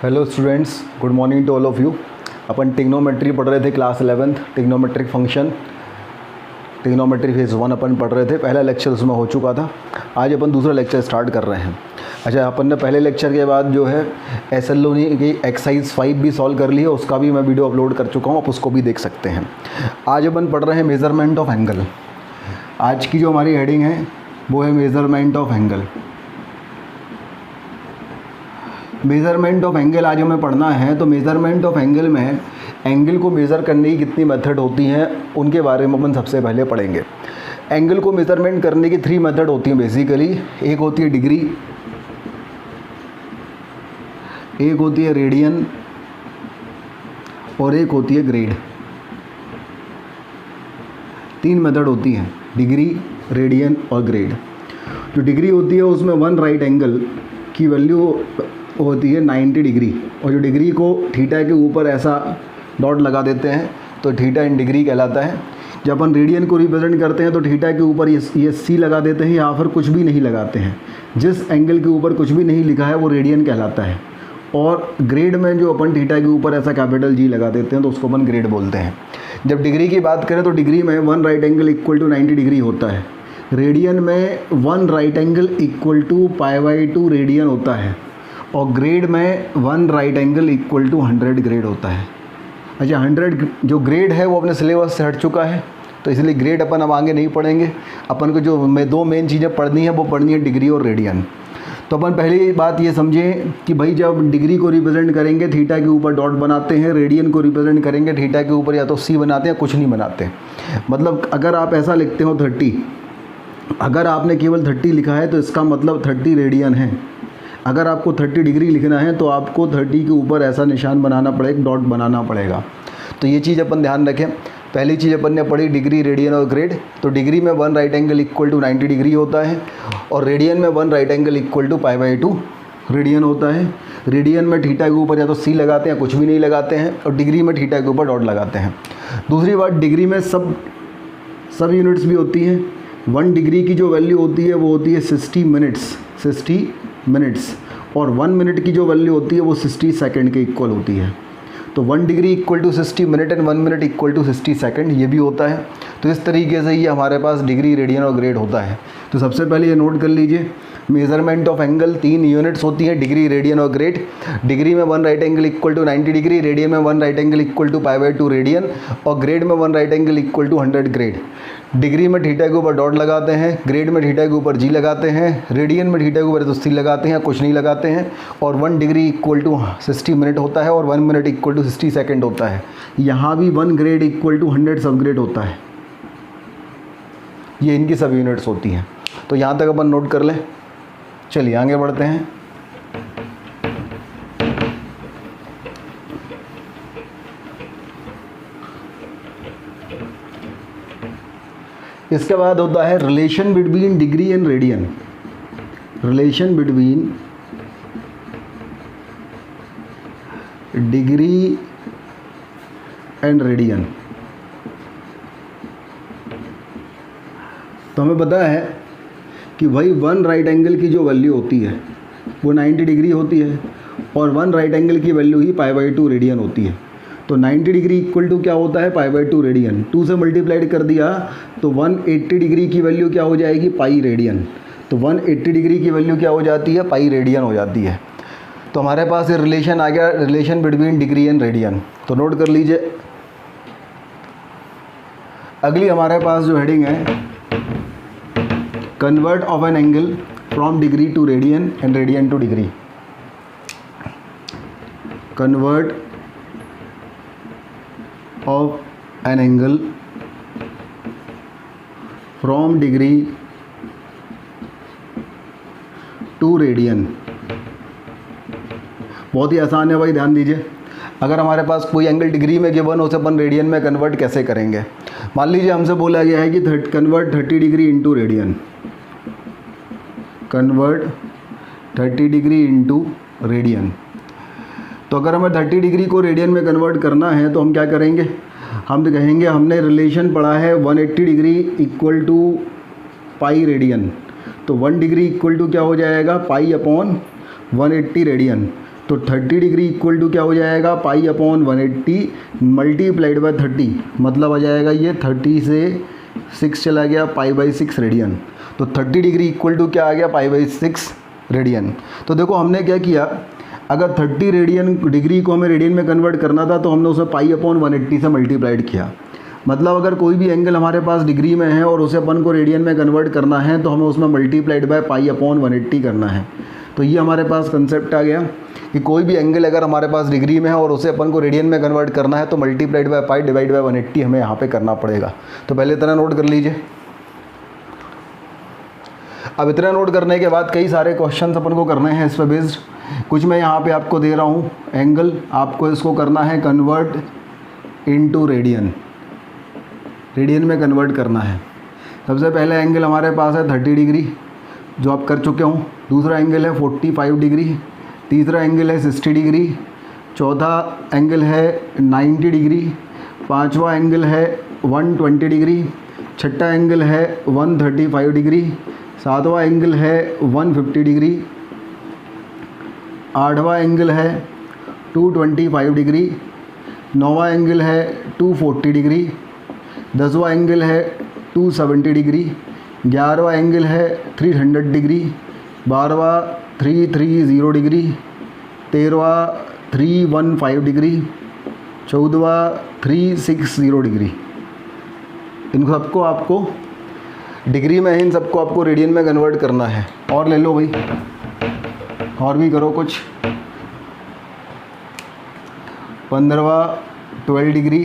Hello students, good morning to all of you. अपन trigonometry पढ़ रहे थे class 11th, trigonometric function, trigonometry phase 1 अपन पढ़ रहे थे। पहला लेक्चर उसमें हो चुका था। आज अपन दूसरा लेक्चर स्टार्ट कर रहे हैं। अच्छा, अपन ने पहले लेक्चर के बाद जो है एसएलओनी की एक्सरसाइज 5 भी सॉल्व कर ली है, उसका भी मैं वीडियो अपलोड कर चुका हूँ, आप उसको भी देख सकते हैं। आज अपन पढ़ रहे हैं मेज़रमेंट ऑफ एंगल। आज की जो हमारी हेडिंग है वो है measurement of angle. Measurement of angle आज हमें पढ़ना है। तो मेज़रमेंट ऑफ एंगल में एंगल को मेज़र करने की कितनी मेथड होती हैं उनके बारे में अपन सबसे पहले पढ़ेंगे। एंगल को मेज़रमेंट करने की 3 मेथड होती हैं बेसिकली। एक होती है डिग्री, एक होती है रेडियन और एक होती है ग्रेड। 3 मेथड होती हैं, डिग्री, रेडियन और ग्रेड। जो डिग्री होती है उसमें 1 राइट एंगल की वैल्यू होती है 90 डिग्री, और जो डिग्री को थीटा के ऊपर ऐसा डॉट लगा देते हैं तो थीटा इन डिग्री कहलाता है। जब अपन रेडियन को रिप्रेजेंट करते हैं तो थीटा के ऊपर ये सी लगा देते हैं या फिर कुछ भी नहीं लगाते हैं। जिस एंगल के ऊपर कुछ भी नहीं लिखा है वो रेडियन कहलाता है। और ग्रेड में जो अपन थीटा के ऊपर ऐसा कैपिटल जी लगा देते हैं तो उसको अपन ग्रेड बोलते हैं। जब डिग्री की बात करें तो डिग्री में 1 right angle equal to 90 degree होता है। रेडियन में 1 right angle equal to π/2 radian होता है। और ग्रेड में 1 right angle equal to 100 grade होता है। अच्छा, 100 जो ग्रेड है वो अपने सिलेबस से हट चुका है, तो इसलिए ग्रेड अपन अब आगे नहीं पढ़ेंगे। अपन को जो 2 मेन चीज़ें पढ़नी है वो पढ़नी है डिग्री और रेडियन। तो अपन पहली बात ये समझें कि भाई जब डिग्री को रिप्रेजेंट करेंगे थीटा के ऊपर डॉट बनाते हैं, रेडियन को रिप्रेजेंट करेंगे थीटा के ऊपर या तो सी बनाते हैं, कुछ नहीं बनाते। मतलब अगर आप ऐसा लिखते हो 30, अगर आपने केवल 30 लिखा है तो इसका मतलब 30 रेडियन है। अगर आपको 30 डिग्री लिखना है तो आपको 30 के ऊपर ऐसा निशान बनाना पड़ेगा, डॉट बनाना पड़ेगा। तो ये चीज़ अपन ध्यान रखें। पहली चीज़ अपन ने पढ़ी डिग्री, रेडियन और ग्रेड। तो डिग्री में 1 right angle equal to 90 degree होता है और रेडियन में 1 right angle equal to π/2 radian होता है। रेडियन में थीटा के ऊपर या तो सी लगाते हैं, कुछ भी नहीं लगाते हैं, और डिग्री में थीटा के ऊपर डॉट लगाते हैं। दूसरी बात, डिग्री में सब यूनिट्स भी होती हैं। 1 डिग्री की जो वैल्यू होती है वो होती है 60 मिनट्स, और 1 मिनट की जो वैल्यू होती है वो 60 सेकंड के इक्वल होती है। तो 1 degree equal to 60 minute and 1 minute equal to 60 second, ये भी होता है। तो इस तरीके से ये हमारे पास डिग्री, रेडियन और ग्रेड होता है। तो सबसे पहले ये नोट कर लीजिए, मेज़रमेंट ऑफ एंगल 3 यूनिट्स होती हैं, डिग्री, रेडियन और ग्रेड। डिग्री में 1 right angle equal to 90 degree, radian में 1 right angle equal to π/2 radian, और ग्रेड में 1 right angle equal to 100 grade. Degree में थीटा के ऊपर डॉट लगाते हैं, ग्रेड में थीटा के ऊपर जी लगाते हैं, रेडियन में थीटा के ऊपर तो सी लगाते हैं, कुछ नहीं लगाते हैं। और 1 डिग्री इक्वल टू 60 मिनट होता है और 1 मिनट इक्वल टू 60 सेकंड होता है। यहाँ भी 1 ग्रेड इक्वल टू 100 सब ग्रेड होता है। ये इनकी सब यूनिट्स होती हैं। तो यहाँ तक अपन नोट कर लें। चलिए आगे बढ़ते हैं। इसके बाद होता है relation between degree and radian. Relation between degree and radian. तो हमें पता है कि भाई 1 राइट एंगल की जो वैल्यू होती है वो 90 डिग्री होती है और 1 राइट एंगल की वैल्यू ही π/2 रेडियन होती है। तो 90 डिग्री इक्वल टू क्या होता है, π/2 रेडियन। 2 से मल्टीप्लाइड कर दिया तो 180 डिग्री की वैल्यू क्या हो जाएगी, पाई रेडियन। तो 180 डिग्री की वैल्यू क्या हो जाती है, पाई रेडियन हो जाती है। तो हमारे पास ये रिलेशन आ गया, relation between degree and radian. तो नोट कर लीजिए। अगली हमारे पास जो हेडिंग है, convert of an angle from degree to radian and radian to degree. Convert of an angle from degree to radian. बहुत ही आसान है भाई, ध्यान दीजिए। अगर हमारे पास कोई एंगल डिग्री में गिवन हो, उसे अपन रेडियन में कन्वर्ट कैसे करेंगे। मान लीजिए हमसे बोला गया है कि convert 30 degree into radian, convert 30 degree into radian. तो अगर हमें 30 डिग्री को रेडियन में कन्वर्ट करना है तो हम क्या करेंगे, हम तो कहेंगे हमने रिलेशन पढ़ा है 180 degree equal to pi radian. तो 1 डिग्री इक्वल टू क्या हो जाएगा, पाई अपॉन 180 रेडियन। तो 30 डिग्री इक्वल टू क्या हो जाएगा, पाई अपॉन 180 मल्टीप्लाइड बाय 30, मतलब आ जाएगा ये 30 से 6 चला गया, पाई बाई 6 रेडियन। तो 30 डिग्री इक्वल टू क्या आ गया, पाई बाई 6 रेडियन। तो देखो हमने क्या किया, अगर 30 रेडियन डिग्री को हमें रेडियन में कन्वर्ट करना था तो हमने उसे पाई अपॉन 180 से मल्टीप्लाइड किया। मतलब अगर कोई भी एंगल हमारे पास डिग्री में है और उसे अपन को रेडियन में कन्वर्ट करना है तो हमें उसमें मल्टीप्लाइड बाय पाई अपॉन 180 करना है। तो ये हमारे पास कंसेप्ट आ गया कि कोई भी एंगल अगर हमारे पास डिग्री में है और उसे अपन को रेडियन में कन्वर्ट करना है तो multiplied by pi divide by 180 हमें यहाँ पे करना पड़ेगा। तो पहले इतना नोट कर लीजिए। अब इतना नोट करने के बाद कई सारे क्वेश्चंस अपन को करने हैं इस पर बेस्ड। कुछ मैं यहाँ पे आपको दे रहा हूँ एंगल, आपको इसको करना है कन्वर्ट इनटू रेडियन, रेडियन में कन्वर्ट करना है। सबसे पहले एंगल हमारे पास है 30 डिग्री जो आप कर चुके हूँ, दूसरा एंगल है 45 डिग्री, तीसरा एंगल है 60 डिग्री, चौथा एंगल है 90 डिग्री, पांचवा एंगल है 120 डिग्री, छठा एंगल है 135 डिग्री, सातवां एंगल है 150 डिग्री, आठवां एंगल है 225 डिग्री, नौवां एंगल है 240 डिग्री, 10वां एंगल है 270 डिग्री, 11वां एंगल है 300 डिग्री, 12वां 330 डिग्री, 13वां 315 डिग्री, 14वां 360 डिग्री। इन सबको आपको डिग्री में है, इन सबको आपको रेडियन में कन्वर्ट करना है। और ले लो भाई, और भी करो कुछ। 15वां 12 डिग्री,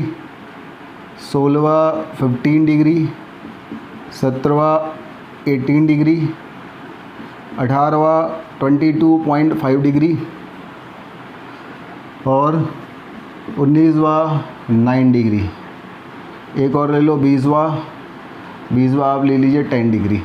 16वां 15 डिग्री, 17वां 18 डिग्री, 18वां 22.5 डिग्री और 19वां 9 डिग्री। एक और ले लो 20वां आप ले लीजिए 10 डिग्री।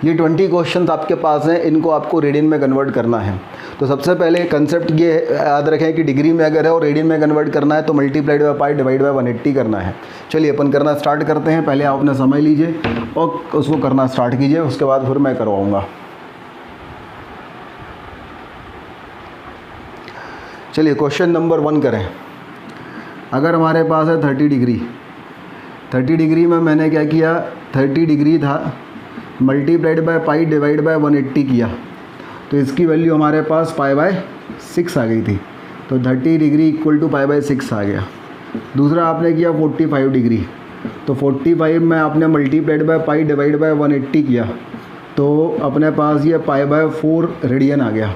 ये 20 क्वेश्चन आपके पास हैं, इनको आपको रेडियन में कन्वर्ट करना है। तो सबसे पहले कंसेप्ट ये याद रखें कि डिग्री में अगर है और रेडियन में कन्वर्ट करना है तो multiplied by pi divide by 180 करना है। चलिए अपन करना स्टार्ट करते हैं। पहले आप अपना समय लीजिए और उसको करना स्टार्ट कीजिए, उसके बाद फिर मैं करवाऊँगा। चलिए क्वेश्चन नंबर 1 करें। अगर हमारे पास है 30 डिग्री, 30 डिग्री में मैंने क्या किया, 30 डिग्री था multiplied by pi divide by 180 किया, तो इसकी वैल्यू हमारे पास पाई बाय 6 आ गई थी। तो 30 degree equal to pi by 6 आ गया। दूसरा आपने किया 45 डिग्री, तो 45 में आपने multiplied by pi divide by 180 किया, तो अपने पास ये पाई बाय 4 रेडियन आ गया।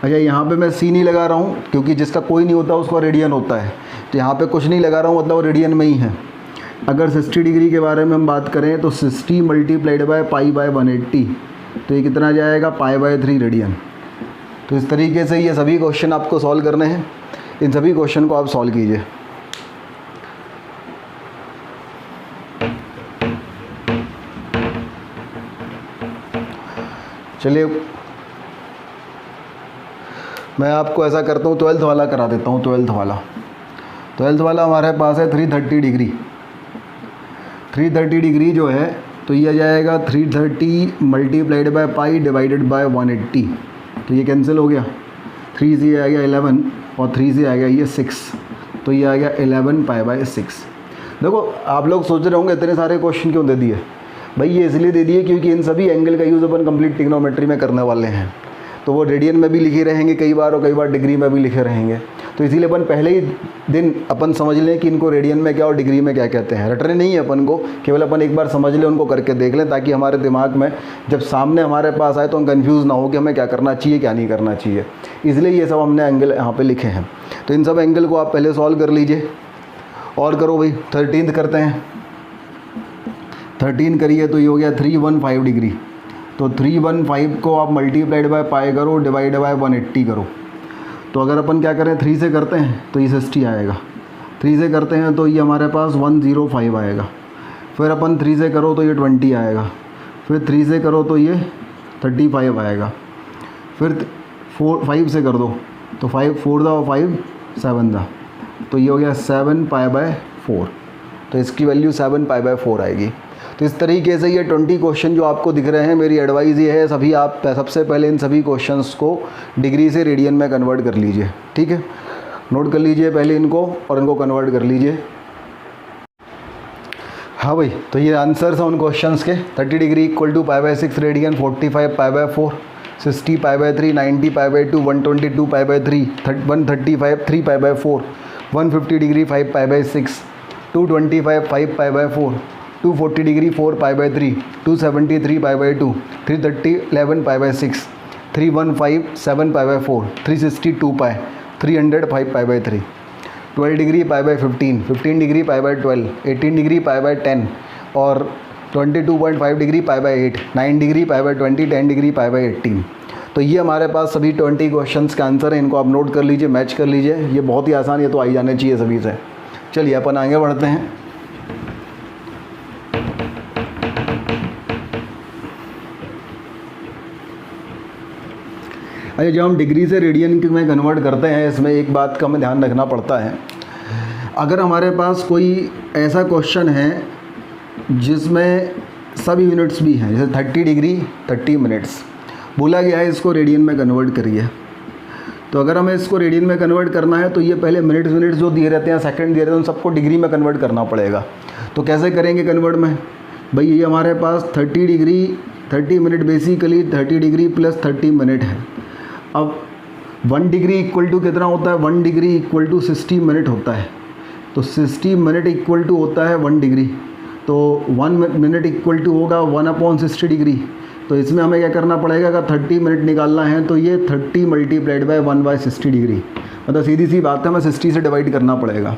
अच्छा, यहाँ पे मैं सी नहीं लगा रहा हूँ क्योंकि जिसका कोई नहीं होता उसका रेडियन होता है, तो यहाँ पे कुछ नहीं लगा रहा हूँ, मतलब वो रेडियन में ही है। अगर 60 डिग्री के बारे में हम बात करें तो 60 मल्टीप्लाइड बाय पाई बाय 180, तो ये कितना जाएगा, पाई बाय 3 रेडियन। तो इस तरीके से ये सभी क्वेश्चन आपको सॉल्व करने हैं। इन सभी क्वेश्चन को आप सॉल्व कीजिए। चलिए मैं आपको ऐसा करता हूँ, 12th वाला करा देता हूँ। 12th वाला हमारे पास है 330 डिग्री। 330 डिग्री जो है तो ये आ जाएगा 330 multiplied by pi divided by 180, तो ये कैंसिल हो गया। 3 से आ गया 11 और 3 से आ गया ये 6, तो ये आ गया 11 पाई बाय 6। देखो आप लोग सोच रहे होंगे इतने सारे क्वेश्चन क्यों दे दिए भाई, ये इसलिए दे दिए क्योंकि इन सभी एंगल का यूज़ अपन कंप्लीट ट्रिग्नोमेट्री में करने वाले हैं। तो वो रेडियन में भी लिखे रहेंगे कई बार और कई बार डिग्री में भी लिखे रहेंगे, तो इसीलिए अपन पहले ही दिन अपन समझ लें कि इनको रेडियन में क्या और डिग्री में क्या कहते हैं। रटने नहीं है अपन को, केवल अपन एक बार समझ लें, उनको करके देख लें, ताकि हमारे दिमाग में जब सामने हमारे पास आए तो हम कन्फ्यूज़ ना हो कि हमें क्या करना चाहिए क्या नहीं करना चाहिए। इसलिए ये सब हमने एंगल यहाँ पर लिखे हैं। तो इन सब एंगल को आप पहले सॉल्व कर लीजिए और करो भाई। 13th करते हैं। 13 करिए तो ये हो गया 315 डिग्री। तो 315 को आप मल्टीप्लाइड बाय पाई करो डिवाइड बाय 180 करो। तो अगर अपन क्या करें, 3 से करते हैं तो ये 60 आएगा, 3 से करते हैं तो ये हमारे पास 105 आएगा, फिर अपन 3 से करो तो ये 20 आएगा, फिर 3 से करो तो ये 35 आएगा, फिर 5 से कर दो तो 5 4 दा 5 7 दा, तो ये हो गया 7 पाई बाय 4। तो इसकी वैल्यू 7 पाई बाय 4 आएगी। तो इस तरीके से ये 20 क्वेश्चन जो आपको दिख रहे हैं, मेरी एडवाइस ये है सभी आप सबसे पहले इन सभी क्वेश्चंस को डिग्री से रेडियन में कन्वर्ट कर लीजिए। ठीक है, नोट कर लीजिए पहले इनको और इनको कन्वर्ट कर लीजिए। हाँ भाई, तो ये आंसर्स हैं उन क्वेश्चंस के। 30 degree equal to π/6 radian, 45 π/4, 60 π/3, 90 π/2, 122 π/3, 135 3 π/4, 150 degree 5 π/6, 225 5 π/4, 240 degree 4 π/3, 273 π/2, 330 11 π/6, 315 7 π/4, 360 2 π, 300 5 π/3, 12 degree π/15, 15 degree π/12, 18 degree π/10 और 22.5 डिग्री π/8, 9 डिग्री π/20, 10 डिग्री π/18। तो ये हमारे पास सभी 20 क्वेश्चंस का आंसर है। इनको आप नोट कर लीजिए, मैच कर लीजिए। ये बहुत ही आसान, ये तो आई जाने चाहिए सभी से। चलिए अपन आगे बढ़ते हैं। अच्छा, जब हम डिग्री से रेडियन में कन्वर्ट करते हैं, इसमें एक बात का हमें ध्यान रखना पड़ता है। अगर हमारे पास कोई ऐसा क्वेश्चन है जिसमें सब यूनिट्स भी हैं, जैसे 30 डिग्री 30 मिनट्स बोला गया है, इसको रेडियन में कन्वर्ट करिए। तो अगर हमें इसको रेडियन में कन्वर्ट करना है तो ये पहले मिनट्स जो दिए रहते हैं, सेकंड दिए रहते हैं, उन सबको डिग्री में कन्वर्ट करना पड़ेगा। तो कैसे करेंगे कन्वर्ट में? भाई ये हमारे पास 30 degree 30 minute, basically 30 degree plus 30 minute है। अब 1 डिग्री इक्वल टू कितना होता है? 1 डिग्री इक्वल टू 60 मिनट होता है। तो 60 मिनट इक्वल टू होता है 1 डिग्री। तो 1 मिनट इक्वल टू होगा 1/60 डिग्री। तो इसमें हमें क्या करना पड़ेगा? अगर 30 मिनट निकालना है तो ये 30 मल्टीप्लाइड बाय 1/60 डिग्री, मतलब सीधी सी बात है, हमें 60 से डिवाइड करना पड़ेगा।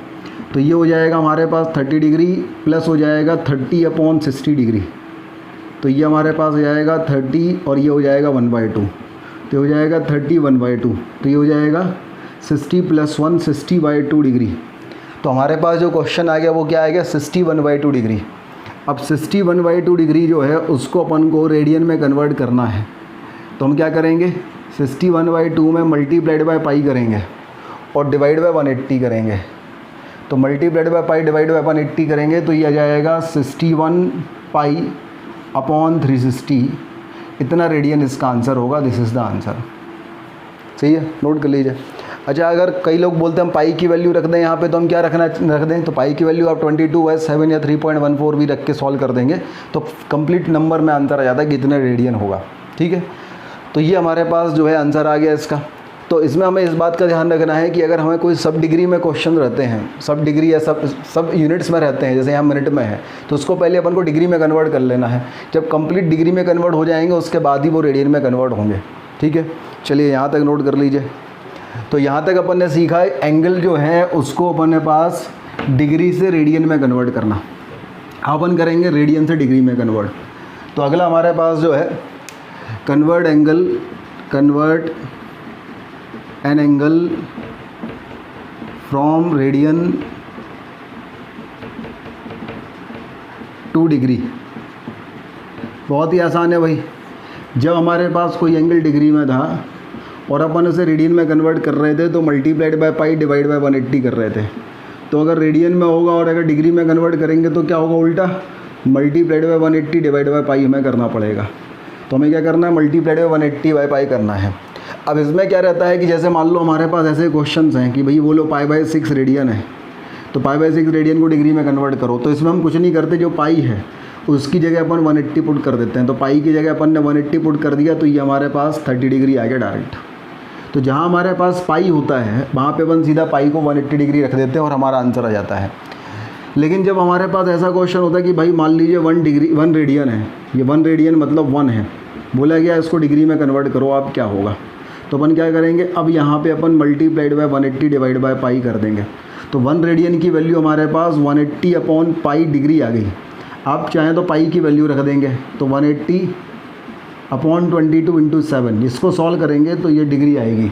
तो ये हो जाएगा हमारे पास 30 डिग्री प्लस हो जाएगा 30/60 डिग्री। तो ये हमारे पास हो जाएगा 30 और ये हो जाएगा 1/2। तो हो जाएगा 30 1/2। तो ये हो जाएगा 60 + 1 60/2 डिग्री। तो हमारे पास जो क्वेश्चन आ गया वो क्या आ गया? 60 1/2 डिग्री। अब 60 1/2 डिग्री जो है उसको अपन को रेडियन में कन्वर्ट करना है। तो हम क्या करेंगे? 60 1/2 में मल्टीप्लाइड बाय पाई करेंगे और डिवाइड बाय 180 करेंगे। तो multiplied by pi divide by 180 करेंगे तो ये आ जाएगा 61 π/360। इतना रेडियन इसका आंसर होगा। This is the answer. सही है, नोट कर लीजिए। अच्छा, अगर कई लोग बोलते हैं हम पाई की वैल्यू रख दें यहाँ पे, तो हम क्या रख दें? तो पाई की वैल्यू आप 22/7 या 3.14 भी रख के सॉल्व कर देंगे तो कंप्लीट नंबर में आंसर आ जाता है कि इतने रेडियन होगा। ठीक है, तो ये हमारे पास जो है आंसर आ गया इसका। तो इसमें हमें इस बात का ध्यान रखना है कि अगर हमें कोई सब डिग्री में क्वेश्चन रहते हैं, सब डिग्री या सब यूनिट्स में रहते हैं, जैसे यहाँ मिनट में है, तो उसको पहले अपन को डिग्री में कन्वर्ट कर लेना है। जब कंप्लीट डिग्री में कन्वर्ट हो जाएंगे उसके बाद ही वो रेडियन में कन्वर्ट होंगे। ठीक है, चलिए यहाँ तक नोट कर लीजिए। तो यहाँ तक अपन ने सीखा है एंगल जो है उसको अपने पास डिग्री से रेडियन में कन्वर्ट करना। अपन करेंगे रेडियन से डिग्री में कन्वर्ट। तो अगला हमारे पास जो है convert N angle from radian to degree. बहुत ही आसान है भाई। जब हमारे पास कोई एंगल डिग्री में था और अपन उसे रेडियन में कन्वर्ट कर रहे थे तो multiplied by pi divide by 180 कर रहे थे। तो अगर रेडियन में होगा और अगर डिग्री में कन्वर्ट करेंगे तो क्या होगा? उल्टा मल्टीप्लाइड बाय 180 डिवाइड बाय पाई हमें करना पड़ेगा। तो हमें क्या करना है? मल्टीप्लाइड बाय 180 बाय पाई करना है। अब इसमें क्या रहता है कि जैसे मान लो हमारे पास ऐसे क्वेश्चंस हैं कि भाई बोलो π/6 रेडियन है, तो π/6 रेडियन को डिग्री में कन्वर्ट करो। तो इसमें हम कुछ नहीं करते, जो पाई है उसकी जगह अपन 180 पुट कर देते हैं। तो पाई की जगह अपन ने 180 पुट कर दिया तो ये हमारे पास 30 डिग्री आ गया डायरेक्ट। तो जहाँ हमारे पास पाई होता है वहाँ पे अपन सीधा पाई को 180 डिग्री रख देते हैं और हमारा आंसर आ जाता है। लेकिन जब हमारे पास ऐसा क्वेश्चन होता है कि भाई मान लीजिए 1 रेडियन है, ये 1 रेडियन मतलब 1 है, बोला गया इसको डिग्री में कन्वर्ट करो, आप क्या होगा? तो अपन क्या करेंगे? अब यहाँ पे अपन multiplied by 180 divide by pi कर देंगे। तो 1 रेडियन की वैल्यू हमारे पास 180/पाई डिग्री आ गई। आप चाहें तो पाई की वैल्यू रख देंगे, तो 180/22 × 7, इसको सॉल्व करेंगे तो ये डिग्री आएगी।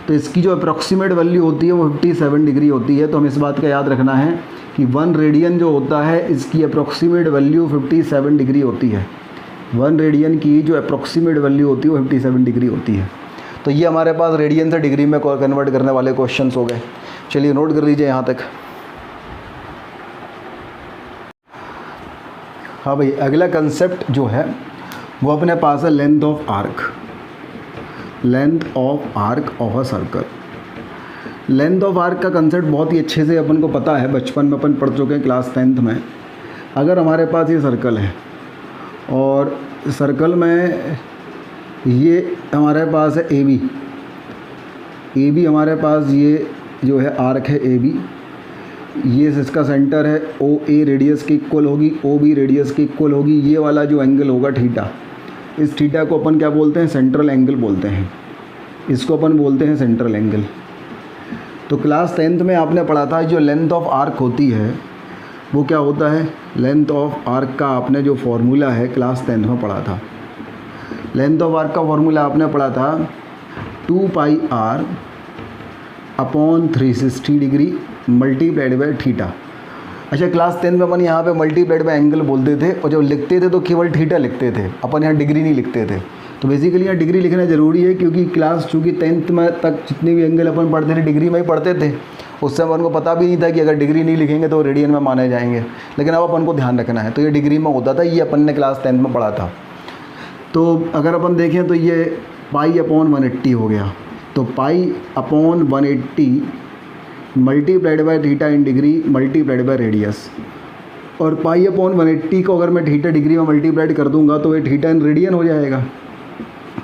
तो इसकी जो अप्रॉक्सीमेट वैल्यू होती है वो 57 डिग्री होती है। तो हम इस बात का याद रखना है कि 1 रेडियन जो होता है इसकी अप्रॉक्सीमेट वैल्यू 57 डिग्री होती है। 1 रेडियन की जो अप्रॉक्सीमेट वैल्यू होती है वो 57 डिग्री होती है। तो ये हमारे पास रेडियन से डिग्री में कन्वर्ट करने वाले क्वेश्चंस हो गए। चलिए नोट कर लीजिए यहाँ तक। हाँ भाई, अगला कंसेप्ट जो है वो अपने पास है length of arc. Length of arc of a circle. Length of arc का कंसेप्ट बहुत ही अच्छे से अपन को पता है, बचपन में अपन पढ़ चुके हैं क्लास 10th में। अगर हमारे पास ये सर्कल है और सर्कल में ये हमारे पास है ए बी हमारे पास ये जो है आर्क है ए बी, ये इसका सेंटर है ओ ए रेडियस के इक्वल होगी, ओ बी रेडियस के इक्वल होगी। ये वाला जो एंगल होगा थीटा, इस थीटा को अपन क्या बोलते हैं? सेंट्रल एंगल बोलते हैं। इसको अपन बोलते हैं सेंट्रल एंगल। तो क्लास 10th में आपने पढ़ा था जो लेंथ ऑफ आर्क होती है वो क्या होता है? लेंथ ऑफ आर्क का आपने जो फॉर्मूला है क्लास 10th में पढ़ा था। लेंथ ऑफ आर्क का फॉर्मूला आपने पढ़ा था 2πr upon 360 degree multiplied by theta. अच्छा, क्लास 10 में अपन यहाँ पे मल्टीप्लाइड बाय एंगल बोलते थे और जब लिखते थे तो केवल थीटा लिखते थे, अपन यहाँ डिग्री नहीं लिखते थे। तो बेसिकली यहाँ डिग्री लिखना ज़रूरी है क्योंकि क्लास चूँकि 10th में तक जितने भी एंगल अपन पढ़ते थे डिग्री में ही पढ़ते थे। उस समय अपन को पता भी नहीं था कि अगर डिग्री नहीं लिखेंगे तो रेडियन में माने जाएंगे, लेकिन अब अपन को ध्यान रखना है। तो ये डिग्री में होता था, ये अपन ने क्लास 10th में पढ़ा था। तो अगर अपन देखें तो ये पाई अपॉन 180 हो गया। तो pi upon 180 multiplied by theta in degree multiplied by radius. और पाई अपॉन 180 को अगर मैं थीटा डिग्री में मल्टीप्लाइड कर दूंगा तो ये थीटा इन रेडियन हो जाएगा।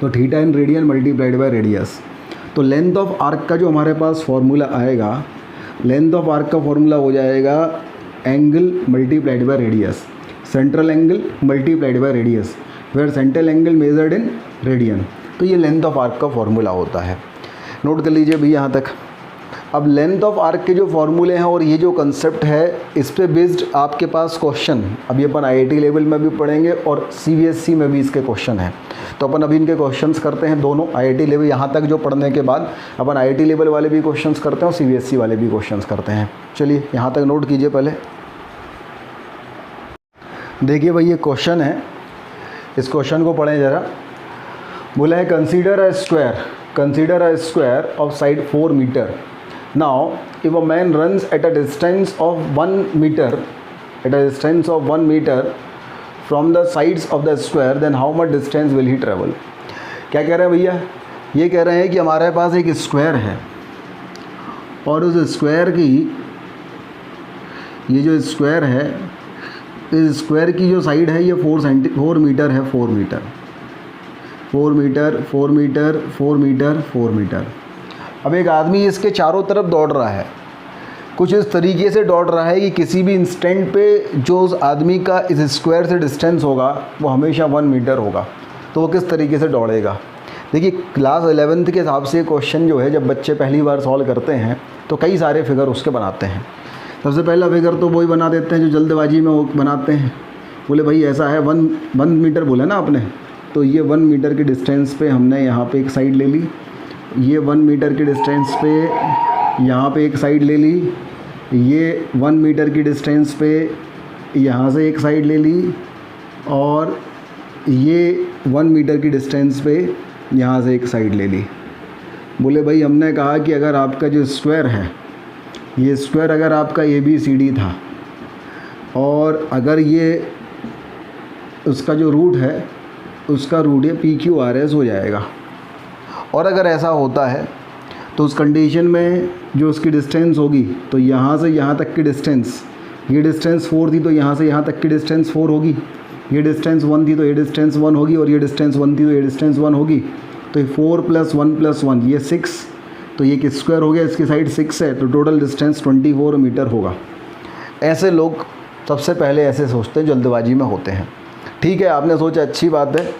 तो theta in radian multiplied by radius. तो लेंथ ऑफ आर्क का जो हमारे पास फॉर्मूला आएगा, लेंथ ऑफ आर्क का फॉर्मूला हो जाएगा angle multiplied by radius, central angle multiplied by radius, where central angle measured in radian. तो ये लेंथ ऑफ आर्क का फॉर्मूला होता है। नोट कर लीजिए भैया यहाँ तक। अब लेंथ ऑफ आर्क के जो फॉर्मूले हैं और ये जो कंसेप्ट है, इस पे बेस्ड आपके पास क्वेश्चन अभी अपन आईआईटी लेवल में भी पढ़ेंगे और सीबीएसई में भी इसके क्वेश्चन हैं। तो अपन अभी इनके क्वेश्चंस करते हैं दोनों। आईआईटी लेवल यहाँ तक जो पढ़ने के बाद अपन आईआईटी लेवल वाले भी क्वेश्चंस करते हैं और सीबीएसई वाले भी क्वेश्चंस करते हैं। चलिए यहाँ तक नोट कीजिए। पहले देखिए भाई, ये क्वेश्चन है, इस क्वेश्चन को पढ़ें ज़रा। बोला है consider a square of side 4 metre. Now, if a man runs at a distance of 1 meter, from the sides of the square, then how much distance will he travel? क्या कह रहे हैं भैया? ये कह रहे हैं कि हमारे पास एक स्क्वायर है और उस स्क्वायर की, ये जो स्क्वायर है, इस स्क्वायर की जो साइड है ये 4 मीटर है। 4 मीटर। अब एक आदमी इसके चारों तरफ दौड़ रहा है, कुछ इस तरीके से दौड़ रहा है कि किसी भी इंस्टेंट पे जो उस आदमी का इस स्क्वायर से डिस्टेंस होगा वो हमेशा 1 मीटर होगा। तो वो किस तरीके से दौड़ेगा? देखिए, क्लास 11th के हिसाब से क्वेश्चन जो है जब बच्चे पहली बार सॉल्व करते हैं तो कई सारे फिगर उसके बनाते हैं। सबसे पहला फिगर तो वही बना देते हैं जो जल्दबाजी में वो बनाते हैं। बोले भाई ऐसा है 1 मीटर बोला ना आपने, तो ये 1 मीटर के डिस्टेंस पे हमने यहाँ पे एक साइड ले ली, ये 1 मीटर के डिस्टेंस पे यहाँ पे एक साइड ले ली, ये 1 मीटर की डिस्टेंस पे यहाँ से एक साइड ले ली, और ये 1 मीटर की डिस्टेंस पे यहाँ से एक साइड ले ली। बोले भाई हमने कहा कि अगर आपका जो स्क्वायर है, ये स्क्वायर अगर आपका ABCD था और अगर ये उसका जो रूट है, उसका रूट ये PQRS हो जाएगा। और अगर ऐसा होता है तो उस कंडीशन में जो उसकी डिस्टेंस होगी, तो यहाँ से यहाँ तक की डिस्टेंस, ये डिस्टेंस 4 थी तो यहाँ से यहाँ तक की डिस्टेंस 4 होगी, ये डिस्टेंस 1 थी तो ये डिस्टेंस 1 होगी, और ये डिस्टेंस 1 थी तो ये डिस्टेंस 1 होगी। तो ये 4 + 1 + 1 ये 6, तो ये एक स्क्वायर हो गया, इसकी साइड 6 है, तो टोटल डिस्टेंस 24 मीटर होगा। ऐसे लोग सबसे पहले ऐसे सोचते हैं, जल्दबाजी में होते हैं। ठीक है, आपने सोचा अच्छी बात है।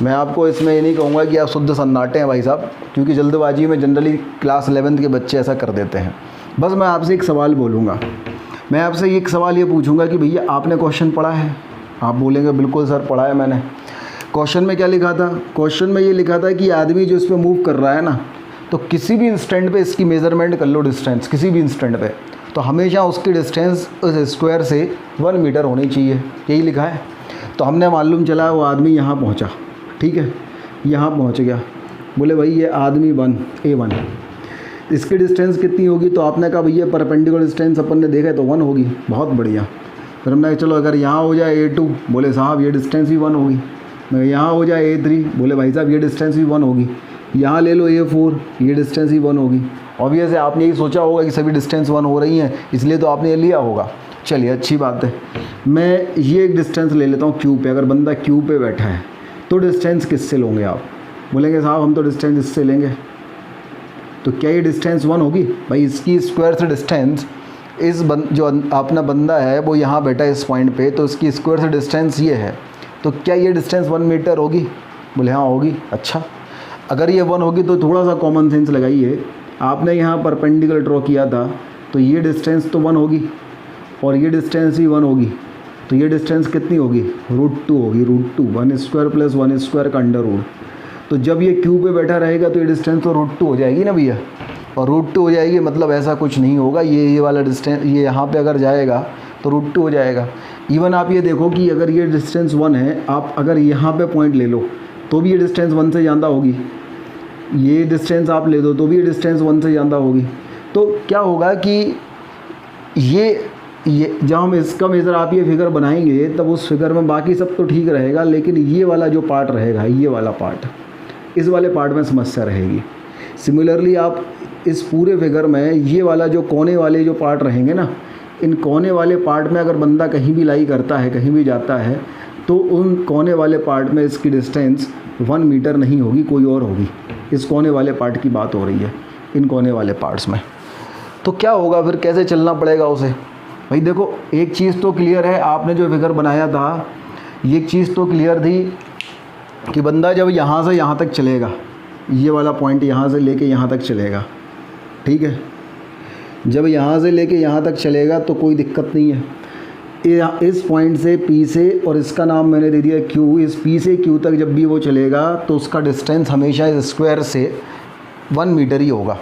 मैं आपको इसमें ये नहीं कहूँगा कि आप शुद्ध सन्नाटे हैं भाई साहब, क्योंकि जल्दबाजी में जनरली क्लास 11th के बच्चे ऐसा कर देते हैं। बस मैं आपसे एक सवाल बोलूँगा, मैं आपसे एक सवाल ये पूछूंगा कि भैया आपने क्वेश्चन पढ़ा है? आप बोलेंगे बिल्कुल सर पढ़ा है मैंने। क्वेश्चन में क्या लिखा था? क्वेश्चन में ये लिखा था कि आदमी जो इस पर मूव कर रहा है ना, तो किसी भी इंस्टेंट पे इसकी मेज़रमेंट कर लो डिस्टेंस, किसी भी इंस्टेंट पे, तो हमेशा उसकी डिस्टेंस उस स्क्वायर से 1 मीटर होनी चाहिए, यही लिखा है। तो हमने मालूम चला वो आदमी यहाँ पहुँचा, ठीक है, यहाँ पहुँच गया। बोले भाई ये आदमी A1, इसकी डिस्टेंस कितनी होगी? तो आपने कहा भैया परपेंडिकुलर डिस्टेंस अपन ने देखा है तो 1 होगी। बहुत बढ़िया। फिर हमने कहा चलो अगर यहाँ हो जाए A2, बोले साहब ये डिस्टेंस भी 1 होगी। मैं यहाँ हो जाए A3, बोले भाई साहब ये डिस्टेंस भी 1 होगी। यहाँ ले लो A4, ये डिस्टेंस भी 1 होगी। ऑब्वियस है आपने यही सोचा होगा कि सभी डिस्टेंस 1 हो रही हैं, इसलिए तो आपने ये लिया होगा। चलिए अच्छी बात है। मैं ये एक डिस्टेंस ले लेता हूँ क्यू पे। अगर बंदा क्यू पे बैठा है तो डिस्टेंस किससे लोगे आप? बोलेंगे साहब हम तो डिस्टेंस इससे लेंगे। तो क्या ये डिस्टेंस 1 होगी? भाई इसकी स्क्वायर से डिस्टेंस जो अपना बंदा है वो यहाँ बैठा है इस पॉइंट पे, तो इसकी स्क्वायर से डिस्टेंस ये है, तो क्या ये डिस्टेंस 1 मीटर होगी? बोले हाँ होगी। अच्छा, अगर ये 1 होगी तो थोड़ा सा कॉमन सेंस लगाइए। आपने यहाँ परपेंडिकुलर ड्रॉ किया था तो ये डिस्टेंस तो 1 होगी और ये डिस्टेंस भी 1 होगी, तो ये डिस्टेंस कितनी होगी? √2 होगी। √2 1 स्क्वायर प्लस 1 स्क्वायर का अंडर रूट। तो जब ये क्यू पे बैठा रहेगा तो ये डिस्टेंस तो √2 हो जाएगी ना भैया, और √2 हो जाएगी मतलब ऐसा कुछ नहीं होगा, ये वाला डिस्टेंस ये यहाँ पे अगर जाएगा तो √2 हो जाएगा। इवन आप ये देखो कि अगर ये डिस्टेंस 1 है, आप अगर यहाँ पे पॉइंट ले लो तो भी ये डिस्टेंस 1 से ज़्यादा होगी। ये डिस्टेंस आप ले दो तो भी ये डिस्टेंस 1 से ज़्यादा होगी। तो क्या होगा कि ये जब हम इसका मेज़र आप ये फिगर बनाएंगे तब उस फिगर में बाकी सब तो ठीक रहेगा, लेकिन ये वाला जो पार्ट रहेगा, ये वाला पार्ट, इस वाले पार्ट में समस्या रहेगी। सिमिलरली आप इस पूरे फिगर में ये वाला जो कोने वाले जो पार्ट रहेंगे ना, इन कोने वाले पार्ट में अगर बंदा कहीं भी लाई करता है, कहीं भी जाता है, तो उन कोने वाले पार्ट में इसकी डिस्टेंस 1 मीटर नहीं होगी, कोई और होगी। इस कोने वाले पार्ट की बात हो रही है, इन कोने वाले पार्ट्स में। तो क्या होगा फिर, कैसे चलना पड़ेगा उसे? भाई देखो एक चीज़ तो क्लियर है, आपने जो फिगर बनाया था ये चीज़ तो क्लियर थी कि बंदा जब यहाँ से यहाँ तक चलेगा, ये वाला पॉइंट यहाँ से लेके यहाँ तक चलेगा, ठीक है, जब यहाँ से लेके यहाँ तक चलेगा तो कोई दिक्कत नहीं है। इस पॉइंट से P से, और इसका नाम मैंने दे दिया Q, इस P से Q तक जब भी वो चलेगा तो उसका डिस्टेंस हमेशा इस स्क्वायर से 1 मीटर ही होगा।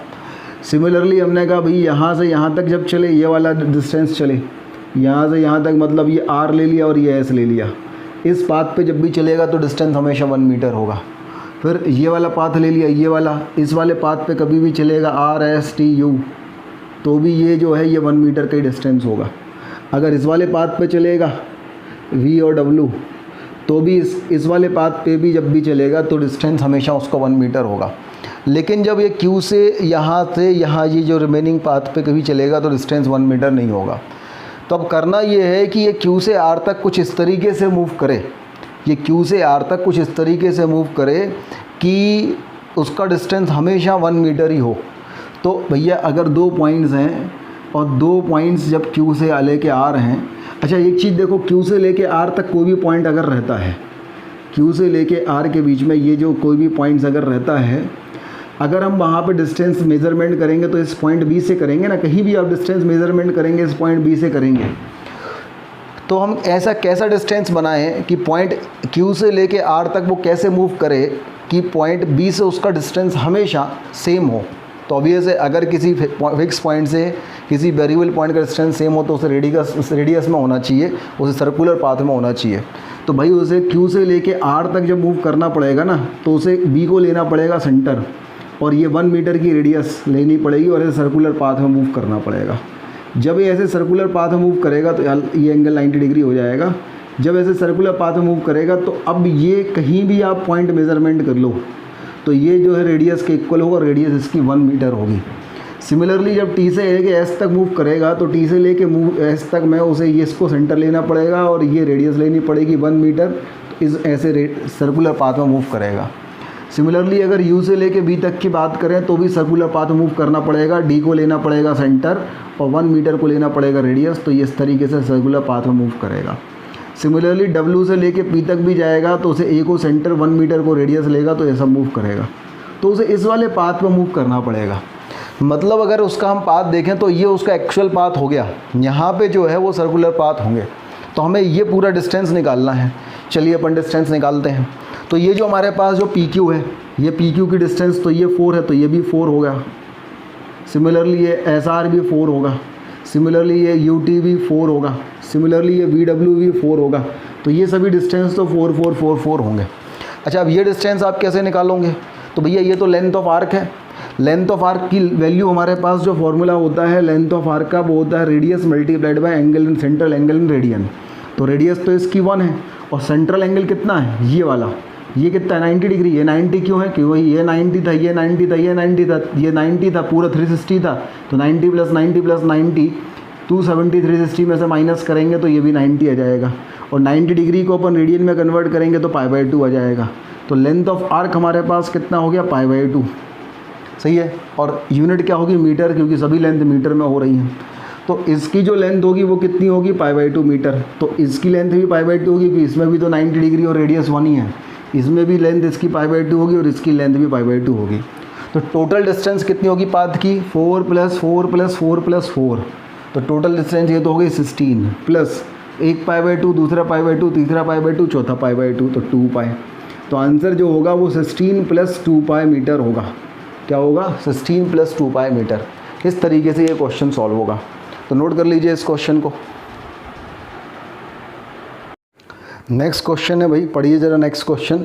सिमिलरली हमने कहा भाई यहाँ से यहाँ तक जब चले, ये वाला डिस्टेंस चले, यहाँ से यहाँ तक मतलब ये R ले लिया और ये S ले लिया, इस पाथ पे जब भी चलेगा तो डिस्टेंस हमेशा 1 मीटर होगा। फिर ये वाला पाथ ले लिया, ये वाला, इस वाले पाथ पे कभी भी चलेगा R S T U, तो भी ये जो है ये 1 मीटर का ही डिस्टेंस होगा। अगर इस वाले पाथ पे चलेगा V और W, तो भी इस वाले पाथ पे भी जब भी चलेगा तो डिस्टेंस हमेशा उसका 1 मीटर होगा। लेकिन जब ये Q से यहाँ ये जो रिमेनिंग पाथ पे कभी चलेगा तो डिस्टेंस 1 मीटर नहीं होगा। तो अब करना ये है कि ये Q से R तक कुछ इस तरीके से मूव करे, ये Q से R तक कुछ इस तरीके से मूव करे कि उसका डिस्टेंस हमेशा 1 मीटर ही हो। तो भैया अगर 2 पॉइंट्स हैं और 2 पॉइंट्स जब Q से लेके R हैं, अच्छा एक चीज़ देखो, Q से लेके R तक कोई भी पॉइंट अगर रहता है, Q से लेके R के बीच में ये जो कोई भी पॉइंट्स अगर रहता है, अगर हम वहाँ पे डिस्टेंस मेज़रमेंट करेंगे तो इस पॉइंट B से करेंगे ना, कहीं भी आप डिस्टेंस मेज़रमेंट करेंगे इस पॉइंट B से करेंगे। तो हम ऐसा कैसा डिस्टेंस बनाएं कि पॉइंट Q से लेके R तक वो कैसे मूव करे कि पॉइंट B से उसका डिस्टेंस हमेशा सेम हो। तो ऑब्वियस है अगर किसी फिक्स पॉइंट से किसी वेरिएबल पॉइंट का डिस्टेंस सेम हो तो उसे रेडियस में होना चाहिए, उसे सर्कुलर पाथ में होना चाहिए। तो भाई उसे Q से लेके R तक जब मूव करना पड़ेगा ना, तो उसे B को लेना पड़ेगा सेंटर, और ये 1 मीटर की रेडियस लेनी पड़ेगी और ऐसे सर्कुलर पाथ में मूव करना पड़ेगा। जब ये ऐसे सर्कुलर पाथ में मूव करेगा तो ये एंगल 90 डिग्री हो जाएगा। जब ऐसे सर्कुलर पाथ में मूव करेगा तो अब ये कहीं भी आप पॉइंट मेज़रमेंट कर लो तो ये जो है रेडियस के इक्वल होगा, रेडियस इसकी 1 मीटर होगी। सिमिलरली जब T से लेके S तक मूव करेगा तो T से लेके S तक में उसे ये इसको सेंटर लेना पड़ेगा और ये रेडियस लेनी पड़ेगी 1 मीटर, इस ऐसे सर्कुलर पाथ में मूव करेगा। सिमिलरली अगर U से लेके B तक की बात करें तो भी सर्कुलर पाथ मूव करना पड़ेगा, D को लेना पड़ेगा सेंटर और 1 मीटर को लेना पड़ेगा रेडियस, तो ये इस तरीके से सर्कुलर पाथ में मूव करेगा। सिमिलरली W से लेके P तक भी जाएगा तो उसे A को सेंटर 1 मीटर को रेडियस लेगा तो ऐसा मूव करेगा, तो उसे इस वाले पाथ पे मूव करना पड़ेगा। मतलब अगर उसका हम पाथ देखें तो ये उसका एक्चुअल पाथ हो गया, यहाँ पे जो है वो सर्कुलर पाथ होंगे। तो हमें ये पूरा डिस्टेंस निकालना है। चलिए अपन डिस्टेंस निकालते हैं। तो ये जो हमारे पास जो PQ है, ये PQ की डिस्टेंस तो ये 4 है, तो ये भी 4 होगा। सिमिलरली ये SR भी 4 होगा। सिमिलरली ये UT भी 4 होगा। सिमिलरली ये VW भी 4 होगा। तो ये सभी डिस्टेंस तो 4 4 4 4 होंगे। अच्छा अब ये डिस्टेंस आप कैसे निकालोगे? तो भैया ये तो लेंथ ऑफ आर्क है, लेंथ ऑफ आर्क की वैल्यू हमारे पास जो फॉर्मूला होता है लेंथ ऑफ आर्क का, वो होता है radius multiplied by angle in central angle in radian. तो रेडियस तो इसकी 1 है और सेंट्रल एंगल कितना है, ये वाला, ये कितना है 90 डिग्री। ये 90 क्यों है, क्योंकि ये 90 था, ये 90 था, ये 90 था, ये 90 था, पूरा 360 था। तो 90 + 90 + 90 270, 360 में से माइनस करेंगे तो ये भी 90 आ जाएगा। और 90 डिग्री को अपन रेडियन में कन्वर्ट करेंगे तो π/2 आ जाएगा। तो लेंथ ऑफ आर्क हमारे पास कितना हो गया, π/2, सही है। और यूनिट क्या होगी, मीटर, क्योंकि सभी लेंथ मीटर में हो रही हैं। तो इसकी जो लेंथ होगी वो कितनी होगी, π/2 मीटर। तो इसकी लेंथ भी π/2 होगी, क्योंकि इसमें भी तो 90 डिग्री और रेडियस 1 ही है। इसमें भी लेंथ इसकी π/2 होगी और इसकी लेंथ भी π/2 होगी। तो टोटल डिस्टेंस कितनी होगी पाथ की, 4 + 4 + 4 + 4। तो टोटल डिस्टेंस ये तो हो गई 16 प्लस एक π/2, दूसरा π/2, तीसरा π/2, चौथा π/2, तो 2π। तो आंसर जो होगा वो 16 + 2π मीटर होगा। क्या होगा, 16 + 2π मीटर। इस तरीके से ये क्वेश्चन सॉल्व होगा। तो नोट कर लीजिए इस क्वेश्चन को। नेक्स्ट क्वेश्चन है भाई, पढ़िए जरा नेक्स्ट क्वेश्चन।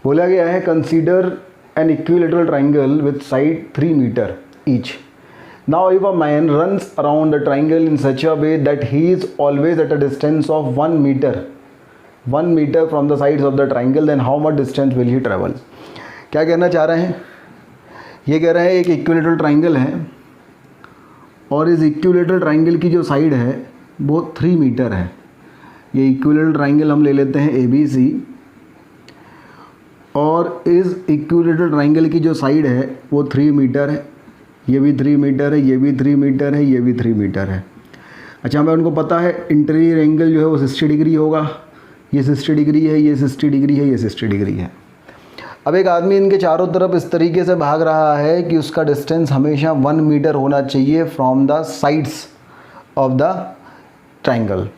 बोला गया है consider an equilateral triangle with side 3 metre each. Now if a man runs around the triangle in such a way that he is always at a distance of 1 meter from the sides of the triangle, then how much distance will he travel? क्या कहना चाह रहे हैं, ये कह रहे हैं एक इक्विलेटरल ट्राइंगल है और इस इक्विलेटरल ट्राइंगल की जो साइड है वो 3 मीटर है। ये इक्विलेटरल ट्राइंगल हम ले लेते हैं ABC, और इस इक्विलेटरल ट्राइंगल की जो साइड है वो 3 मीटर है। ये भी 3 मीटर है, ये भी 3 मीटर है, ये भी 3 मीटर है। अच्छा, हमें उनको पता है इंटीरियर एंगल जो है वो 60 डिग्री होगा। ये 60 डिग्री है, ये 60 डिग्री है, ये 60 डिग्री है। अब एक आदमी इनके चारों तरफ इस तरीके से भाग रहा है कि उसका डिस्टेंस हमेशा 1 मीटर होना चाहिए from the sides of the triangle.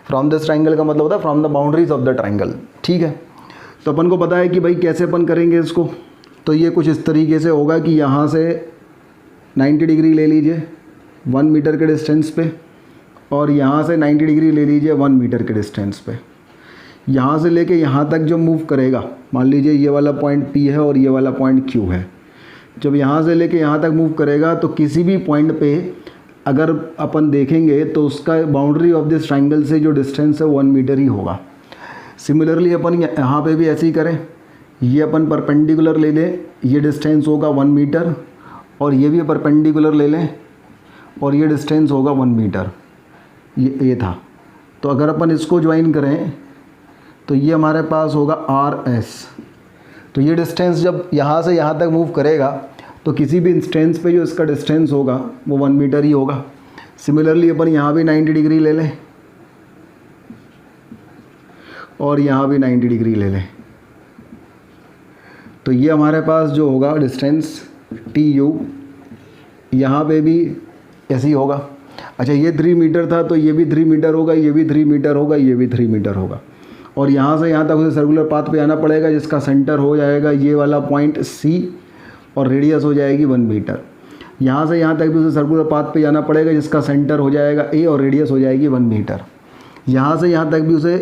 From this triangle का मतलब होता है from the boundaries of the triangle, ठीक है। तो अपन को पता है कि भाई कैसे अपन करेंगे इसको। तो ये कुछ इस तरीके से होगा कि यहाँ से 90 डिग्री ले लीजिए 1 मीटर के डिस्टेंस पे, और यहाँ से 90 डिग्री ले लीजिए 1 मीटर के डिस्टेंस पे। यहाँ से लेके यहाँ तक जो मूव करेगा, मान लीजिए ये वाला पॉइंट P है और ये वाला पॉइंट Q है। जब यहाँ से लेके यहाँ तक मूव करेगा तो किसी भी पॉइंट पे अगर अपन देखेंगे तो उसका बाउंड्री ऑफ दिस ट्राइंगल से जो डिस्टेंस है 1 मीटर ही होगा। सिमिलरली अपन यहाँ पे भी ऐसे ही करें, ये अपन परपेंडिकुलर ले लें, ये डिस्टेंस होगा 1 मीटर, और ये भी परपेंडिकुलर ले लें और ये डिस्टेंस होगा 1 मीटर। ये था। तो अगर अपन इसको ज्वाइन करें तो ये हमारे पास होगा RS। तो ये डिस्टेंस जब यहाँ से यहाँ तक मूव करेगा तो किसी भी इंस्टेंस पे जो इसका डिस्टेंस होगा वो 1 मीटर ही होगा। सिमिलरली अपन यहाँ भी 90 डिग्री ले लें और यहाँ भी 90 डिग्री ले लें, तो ये हमारे पास जो होगा डिस्टेंस TU, यहाँ पे भी ऐसे ही होगा। अच्छा, ये 3 मीटर था तो ये भी 3 मीटर होगा, ये भी 3 मीटर होगा, ये भी 3 मीटर होगा। और यहाँ से यहाँ तक उसे सर्कुलर पाथ पे आना पड़ेगा जिसका सेंटर हो जाएगा ये वाला पॉइंट C और रेडियस हो जाएगी 1 मीटर। यहाँ से यहाँ तक भी उसे सर्कुलर पाथ पे जाना पड़ेगा जिसका सेंटर हो जाएगा A और रेडियस हो जाएगी 1 मीटर। यहाँ से यहाँ तक भी उसे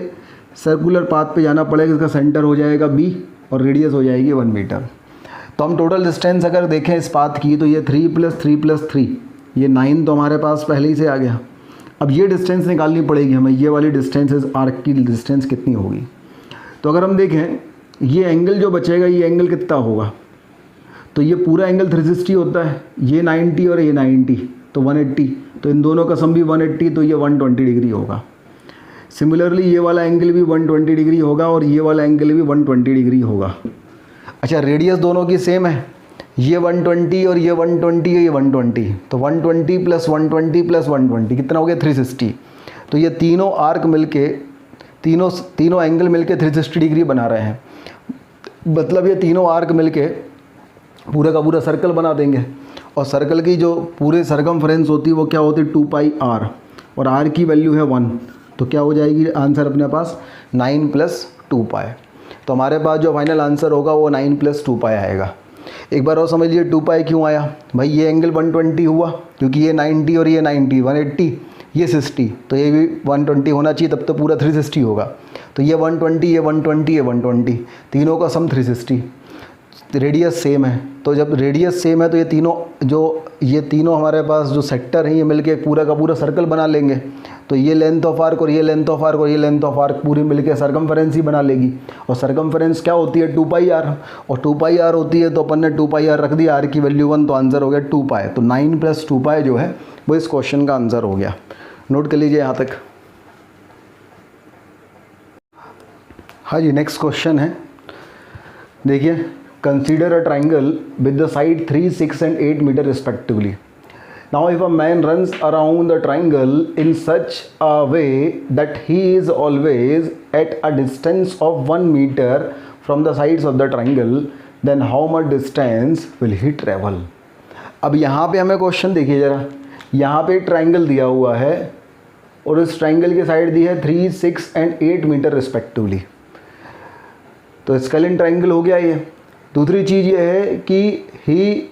सर्कुलर पाथ पे जाना पड़ेगा जिसका सेंटर हो जाएगा B और रेडियस हो जाएगी 1 मीटर। तो हम टोटल डिस्टेंस अगर देखें इस पाथ की तो ये 3 + 3 + 3, ये 9 तो हमारे पास पहले ही से आ गया। अब ये डिस्टेंस निकालनी पड़ेगी हमें, ये वाली डिस्टेंस इस आर्क की डिस्टेंस कितनी होगी। तो अगर हम देखें ये एंगल जो बचेगा ये एंगल कितना होगा, तो ये पूरा एंगल 360 होता है, ये 90 और ये 90 तो 180, तो इन दोनों का सम भी 180, तो ये 120 डिग्री होगा। सिमिलरली ये वाला एंगल भी 120 डिग्री होगा और ये वाला एंगल भी 120 डिग्री होगा। अच्छा, रेडियस दोनों की सेम है, ये 120 और ये 120 और ये 120, तो 120 + 120 + 120 कितना हो गया 360। तो ये तीनों आर्क मिलके तीनों एंगल मिलके 360 डिग्री बना रहे हैं। मतलब ये तीनों आर्क मिलके पूरा का पूरा सर्कल बना देंगे, और सर्कल की जो पूरे सरकमफ्रेंस होती है वो क्या होती है 2πr, और r की वैल्यू है 1, तो क्या हो जाएगी आंसर अपने पास 9 + 2π। तो हमारे पास जो फाइनल आंसर होगा वो 9 + 2π आएगा। एक बार और समझ लीजिए 2π क्यों आया भाई, ये एंगल 120 हुआ क्योंकि ये 90 और ये 90, 180 ये 60, तो ये भी 120 होना चाहिए, तब तो पूरा 360 होगा। तो ये 120 ये 120 ये 120, तीनों का सम 360। रेडियस सेम है, तो जब रेडियस सेम है तो ये तीनों हमारे पास जो सेक्टर हैं ये मिलके एक पूरा का पूरा सर्कल बना लेंगे। तो ये लेंथ ऑफ आर्क और ये लेंथ ऑफ आर्क और ये लेंथ ऑफ आर्क पूरी मिलके सर्कमफेरेंस ही बना लेगी। और सर्कमफेरेंस क्या होती है? 2πr, और 2πr होती है तो अपन ने 2πr रख दिया, r की वैल्यू 1, तो आंसर हो गया 2π। तो 9 + 2π जो है वो इस क्वेश्चन का आंसर हो गया। नोट कर लीजिए यहाँ तक। हाँ जी, नेक्स्ट क्वेश्चन है, देखिए, consider a triangle with the side 3, 6 and 8 metre respectively. Now if a man runs around the triangle in such a way that he is always at a distance of 1 meter from the sides of the triangle, then how much distance will he travel? अब यहाँ पे हमें question देखिए ज़रा, यहाँ पे एक triangle दिया हुआ है और इस ट्राइंगल की साइड दी है 3, 6 and 8 मीटर रिस्पेक्टिवली, तो स्केलिन ट्राइंगल हो गया ये। दूसरी चीज़ ये है कि he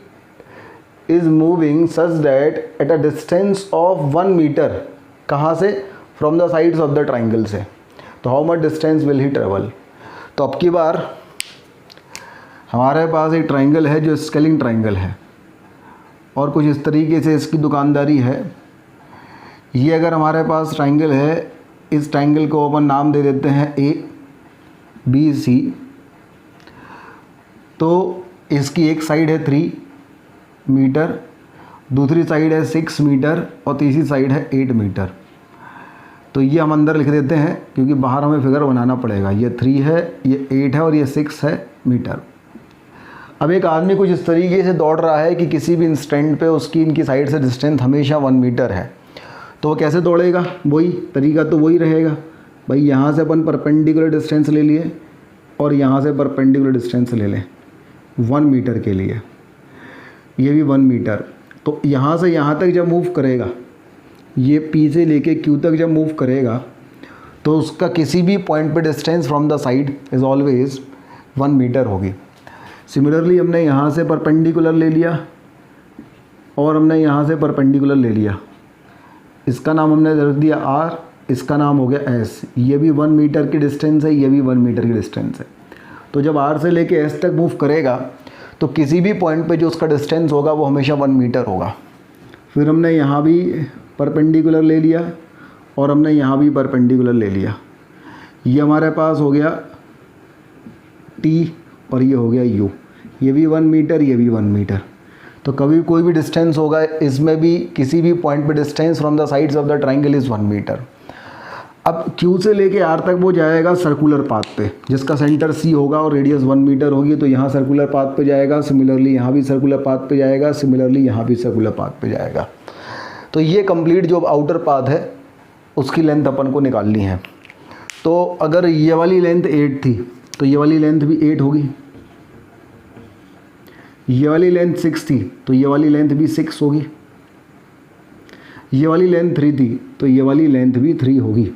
is moving such that at a distance of 1 metre, कहाँ से? From the sides of the triangle से। तो how much distance will he travel? तो अब की बार हमारे पास एक ट्राइंगल है जो स्केलिंग ट्राइंगल है और कुछ इस तरीके से इसकी दुकानदारी है। ये अगर हमारे पास ट्राइंगल है, इस ट्राइंगल को अपन नाम दे देते हैं ABC। तो इसकी एक साइड है 3 मीटर, दूसरी साइड है 6 मीटर और तीसरी साइड है 8 मीटर। तो ये हम अंदर लिख देते हैं क्योंकि बाहर हमें फिगर बनाना पड़ेगा। ये 3 है, ये 8 है और ये 6 है मीटर। अब एक आदमी कुछ इस तरीके से दौड़ रहा है कि किसी भी इंस्टेंट पे उसकी इनकी साइड से डिस्टेंस हमेशा 1 मीटर है, तो वो कैसे दौड़ेगा? वही तरीका तो वही रहेगा भाई, यहाँ से अपन परपेंडिकुलर डिस्टेंस ले लिए और यहाँ से परपेंडिकुलर डिस्टेंस ले लें 1 मीटर के लिए, ये भी 1 मीटर। तो यहाँ से यहाँ तक जब मूव करेगा, ये P से लेके Q तक जब मूव करेगा तो उसका किसी भी पॉइंट पे distance from the side is always 1 metre होगी। सिमिलरली हमने यहाँ से परपेंडिकुलर ले लिया और हमने यहाँ से परपेंडिकुलर ले लिया, इसका नाम हमने रख दिया R, इसका नाम हो गया S। ये भी 1 मीटर की डिस्टेंस है, ये भी 1 मीटर की डिस्टेंस है। तो जब R से लेके S तक मूव करेगा तो किसी भी पॉइंट पे जो उसका डिस्टेंस होगा वो हमेशा 1 मीटर होगा। फिर हमने यहाँ भी परपेंडिकुलर ले लिया और हमने यहाँ भी परपेंडिकुलर ले लिया। ये हमारे पास हो गया T और ये हो गया U। ये भी 1 मीटर, ये भी 1 मीटर। तो कभी कोई भी डिस्टेंस होगा, इसमें भी किसी भी पॉइंट पे distance from the sides of the triangle is 1 metre. अब Q से लेके R तक वो जाएगा सर्कुलर पाथ पे, जिसका सेंटर C होगा और रेडियस 1 मीटर होगी, तो यहाँ सर्कुलर पाथ पे जाएगा। सिमिलरली यहाँ भी सर्कुलर पाथ पे जाएगा, सिमिलरली यहाँ भी सर्कुलर पाथ पे जाएगा। तो ये कंप्लीट जो आउटर पाथ है उसकी लेंथ अपन को निकालनी है। तो अगर ये वाली लेंथ 8 थी तो ये वाली लेंथ भी 8 होगी, ये वाली लेंथ 6 थी तो ये वाली लेंथ भी 6 होगी, ये वाली लेंथ 3 थी तो ये वाली लेंथ भी 3 होगी।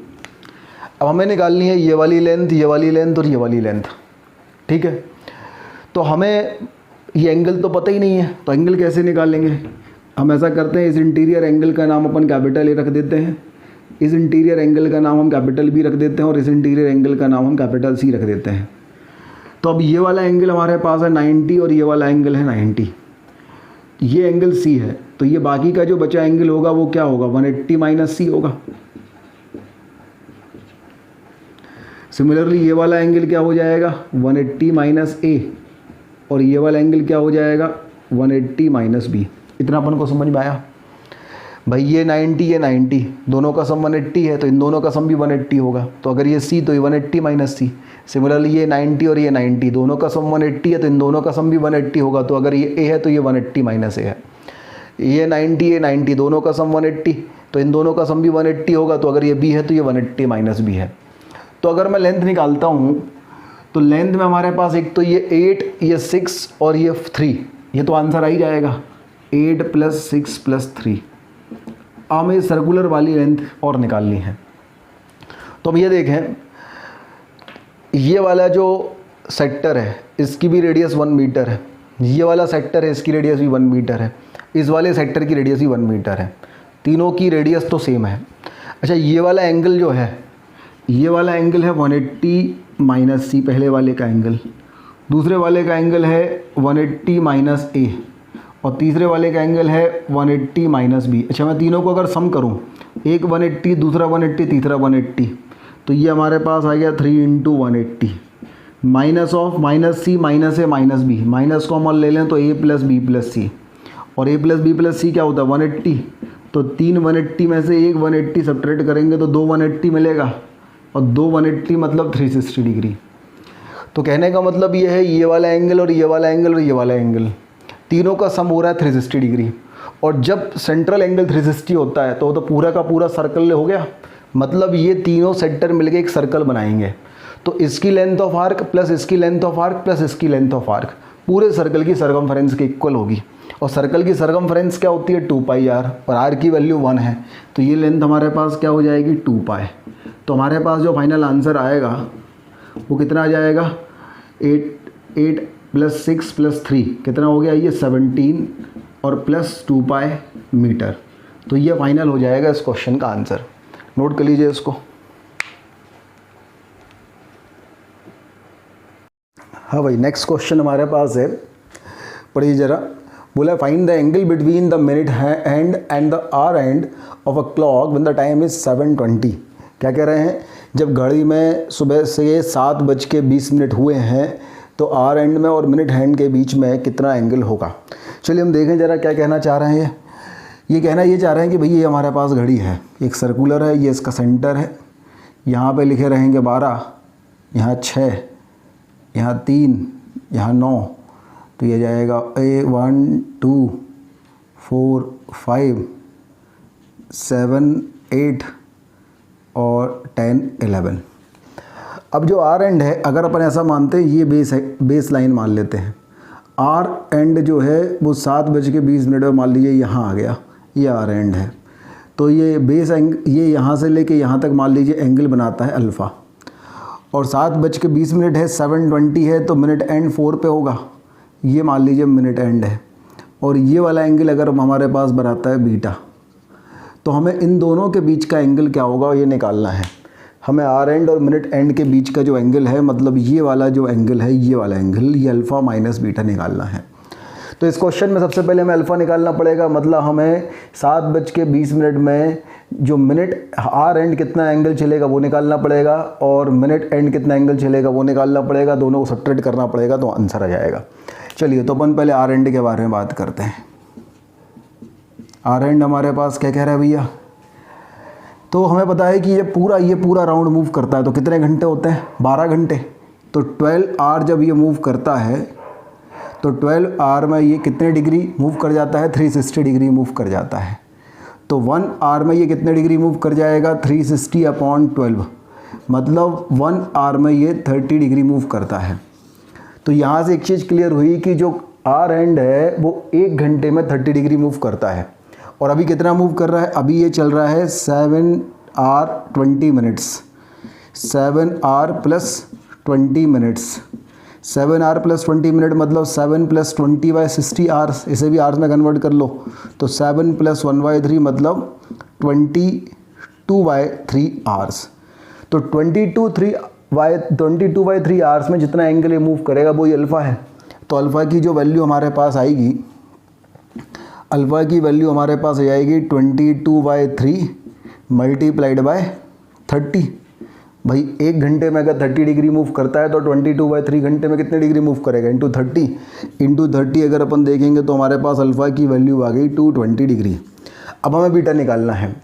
अब हमें निकालनी है ये वाली लेंथ, ये वाली लेंथ और ये वाली लेंथ, ठीक है। तो हमें ये एंगल तो पता ही नहीं है, तो एंगल कैसे निकालेंगे? हम ऐसा करते हैं, इस इंटीरियर एंगल का नाम अपन कैपिटल ए रख देते हैं, इस इंटीरियर एंगल का नाम हम कैपिटल बी रख देते हैं और इस इंटीरियर एंगल का नाम हम कैपिटल सी रख देते हैं। तो अब ये वाला एंगल हमारे पास है 90 और ये वाला एंगल है 90, ये एंगल सी है, तो ये बाकी का जो बचा एंगल होगा वो क्या होगा? 180 माइनस सी होगा। सिमिलरली ये वाला एंगल क्या हो जाएगा? 180 माइनस ए, और ये वाला एंगल क्या हो जाएगा? 180 माइनस बी। इतना अपन को समझ में आया भाई? ये 90 ये 90, दोनों का सम 180 है तो इन दोनों का सम भी 180 होगा। तो अगर ये सी तो ये 180 माइनस सी। सिमिलरली ये 90 और ये 90, दोनों का सम 180 है तो इन दोनों का सम भी 180 होगा। तो अगर ये ए है तो ये 180 माइनस ए है। ये 90 ये 90, दोनों का सम 180, तो इन दोनों का सम भी 180 होगा। तो अगर ये बी है तो ये 180 माइनस बी है। तो अगर मैं लेंथ निकालता हूँ तो लेंथ में हमारे पास एक तो ये 8, ये 6 और ये 3, ये तो आंसर आ ही जाएगा 8 + 6 + 3। हमें सर्कुलर वाली लेंथ और निकालनी है। तो अब ये देखें, ये वाला जो सेक्टर है इसकी भी रेडियस 1 मीटर है, ये वाला सेक्टर है इसकी रेडियस भी 1 मीटर है, इस वाले सेक्टर की रेडियस भी 1 मीटर है, तीनों की रेडियस तो सेम है। अच्छा, ये वाला एंगल जो है, ये वाला एंगल है 180 माइनस सी, पहले वाले का एंगल, दूसरे वाले का एंगल है 180 माइनस ए, और तीसरे वाले का एंगल है 180 माइनस बी। अच्छा, मैं तीनों को अगर सम करूं, एक 180, दूसरा 180, तीसरा 180, तो ये हमारे पास आ गया 3 into 180 minus of minus C minus A minus B, minus common ले लें तो A plus B plus C, और A plus B plus C क्या होता है 180, तो 3 180 में से एक 180 सब्ट्रैक्ट करेंगे तो 2 180 मिलेगा, और 2 180 मतलब 360 डिग्री। तो कहने का मतलब ये है ये वाला एंगल और ये वाला एंगल और ये वाला एंगल तीनों का सम हो रहा है 360 डिग्री। और जब सेंट्रल एंगल 360 होता है तो पूरा का पूरा सर्कल हो गया, मतलब ये तीनों सेंटर मिलके एक सर्कल बनाएंगे। तो इसकी लेंथ ऑफ आर्क प्लस इसकी लेंथ ऑफ आर्क प्लस इसकी लेंथ ऑफ आर्क पूरे सर्कल की सरकमफेरेंस के इक्वल होगी। और सर्कल की सरकमफेरेंस क्या होती है 2 पाई आर, और आर की वैल्यू 1 है, तो ये लेंथ हमारे पास क्या हो जाएगी 2 पाई। तो हमारे पास जो फाइनल आंसर आएगा वो कितना आ जाएगा 8 प्लस 6 प्लस 3 कितना हो गया ये 17 और प्लस 2 पाई मीटर। तो ये फाइनल हो जाएगा इस क्वेश्चन का आंसर। नोट कर लीजिए इसको। हाँ भाई, नेक्स्ट क्वेश्चन हमारे पास है, पढ़िए ज़रा। बोला find the angle between the minute hand and the hour hand of a clock when the time is 7:20। क्या कह रहे हैं, जब घड़ी में सुबह से 7:20 हुए हैं तो आर एंड में और मिनट हैंड के बीच में कितना एंगल होगा। चलिए हम देखें ज़रा क्या कहना चाह रहे हैं। ये कहना ये चाह रहे हैं कि भाई ये हमारे पास घड़ी है, एक सर्कुलर है, ये इसका सेंटर है, यहाँ पे लिखे रहेंगे 12, यहाँ 6, यहाँ 3, यहाँ 9, तो ये जाएगा 1 2 4 5 7 8 और 10 11। अब जो आर एंड है, अगर अपन ऐसा मानते हैं ये बेस लाइन मान लेते हैं, आर एंड जो है वो 7:20 में मान लीजिए यहाँ आ गया, ये आर एंड है, तो ये बेस ये यहाँ से लेके यहाँ तक मान लीजिए एंगल बनाता है अल्फ़ा, और 7:20 है, 7:20 है, तो मिनट एंड 4 पे होगा, ये मान लीजिए मिनट एंड है, और ये वाला एंगल अगर हमारे पास बनाता है बीटा, तो हमें इन दोनों के बीच का एंगल क्या होगा ये निकालना है। हमें आर एंड और मिनट एंड के बीच का जो एंगल है, मतलब ये वाला जो एंगल है, ये वाला एंगल, ये अल्फ़ा माइनस बीटा निकालना है। तो इस क्वेश्चन में सबसे पहले हमें अल्फ़ा निकालना पड़ेगा, मतलब हमें 7:20 में जो मिनट आर एंड कितना एंगल चलेगा वो निकालना पड़ेगा, और मिनट एंड कितना एंगल चलेगा वो निकालना पड़ेगा, दोनों को सब्ट्रैक्ट करना पड़ेगा, तो आंसर आ जाएगा। चलिए तो अपन पहले आर एंड के बारे में बात करते हैं। आर एंड हमारे पास क्या कह रहा है भैया, तो हमें पता है कि ये पूरा राउंड मूव करता है, तो कितने घंटे होते हैं 12 घंटे। तो 12 आर जब ये मूव करता है तो 12 आर में ये कितने डिग्री मूव कर जाता है 360 डिग्री मूव कर जाता है। तो 1 आर में ये कितने डिग्री मूव कर जाएगा 360/12, मतलब 1 आर में ये 30 डिग्री मूव करता है। तो यहाँ से एक चीज़ क्लियर हुई कि जो आर एंड है वो 1 घंटे में 30 डिग्री मूव करता है। और अभी कितना मूव कर रहा है, अभी ये चल रहा है 7 hour 20 minutes, 7 hour plus 20 minutes, 7 hour plus 20 minute मतलब 7 + 20/60 आवर्स, इसे भी आवर्स में कन्वर्ट कर लो, तो 7 + 1/3 मतलब 22/3 आवर्स। तो 22/3 आवर्स में जितना एंगल ये मूव करेगा वो ये अल्फ़ा है। तो अल्फ़ा की जो वैल्यू हमारे पास आएगी, अल्फ़ा की वैल्यू हमारे पास आ जाएगी 22/3 × 30। भाई 1 घंटे में अगर 30 डिग्री मूव करता है तो 22/3 घंटे में कितने डिग्री मूव करेगा, इंटू 30 अगर अपन देखेंगे तो हमारे पास अल्फ़ा की वैल्यू आ गई 220 डिग्री। अब हमें बीटा निकालना है।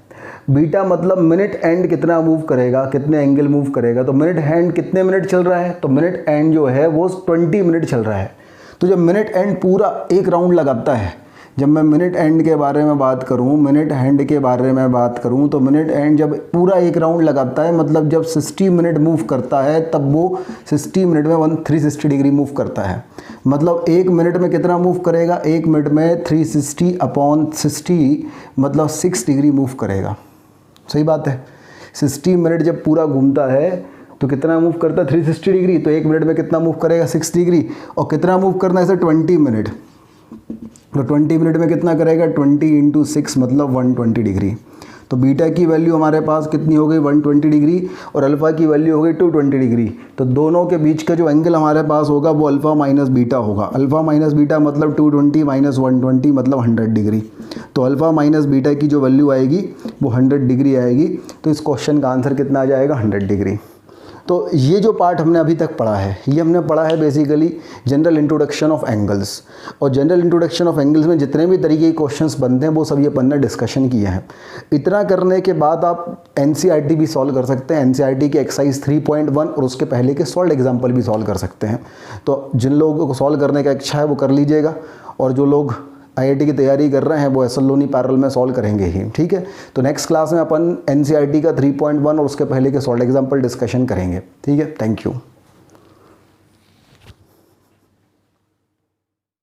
बीटा मतलब मिनट एंड कितना मूव करेगा, कितने एंगल मूव करेगा। तो मिनट हैंड कितने मिनट चल रहा है, तो मिनट एंड जो है वो 20 मिनट चल रहा है। तो जब मिनट एंड पूरा एक राउंड लगाता है, जब मैं मिनट एंड के बारे में बात करूं, मिनट हैंड के बारे में बात करूं, तो मिनट एंड जब पूरा एक राउंड लगाता है, मतलब जब 60 मिनट मूव करता है तब वो 60 मिनट में 360 डिग्री मूव करता है। मतलब 1 मिनट में कितना मूव करेगा, 1 मिनट में 360/60 मतलब 6 डिग्री मूव करेगा। सही बात है। 60 मिनट जब पूरा घूमता है तो कितना मूव करता है 360 डिग्री, तो 1 मिनट में कितना मूव करेगा 6 डिग्री। और कितना मूव करना है इसे 20 मिनट, तो 20 मिनट में कितना करेगा 20 × 6 मतलब 120 डिग्री। तो बीटा की वैल्यू हमारे पास कितनी हो गई 120 डिग्री और अल्फ़ा की वैल्यू हो गई 220 डिग्री। तो दोनों के बीच का जो एंगल हमारे पास होगा वो अल्फ़ा माइनस बीटा होगा। अल्फ़ा माइनस बीटा मतलब 220 माइनस 120 मतलब 100 डिग्री। तो अल्फ़ा माइनस बीटा की जो वैल्यू आएगी वो 100 डिग्री आएगी। तो इस क्वेश्चन का आंसर कितना आ जाएगा 100 डिग्री। तो ये जो पार्ट हमने अभी तक पढ़ा है ये हमने पढ़ा है basically general introduction of angles. और जनरल इंट्रोडक्शन ऑफ एंगल्स में जितने भी तरीके के क्वेश्चंस बनते हैं वो सब ये अपन ने डिस्कशन किए हैं। इतना करने के बाद आप एनसीईआरटी भी सॉल्व कर सकते हैं। एनसीईआरटी के एक्सरसाइज 3.1 और उसके पहले के सॉल्व एग्जाम्पल भी सॉल्व कर सकते हैं। तो जिन लोगों को सॉल्व करने का इच्छा है वो कर लीजिएगा, और जो लोग आईआईटी की तैयारी कर रहे हैं वो एस एल लोनी पैरेलल में सॉल्व करेंगे ही। ठीक है, तो नेक्स्ट क्लास में अपन एनसीईआरटी का 3.1 और उसके पहले के सॉल्व एग्जाम्पल डिस्कशन करेंगे। ठीक है, थैंक यू।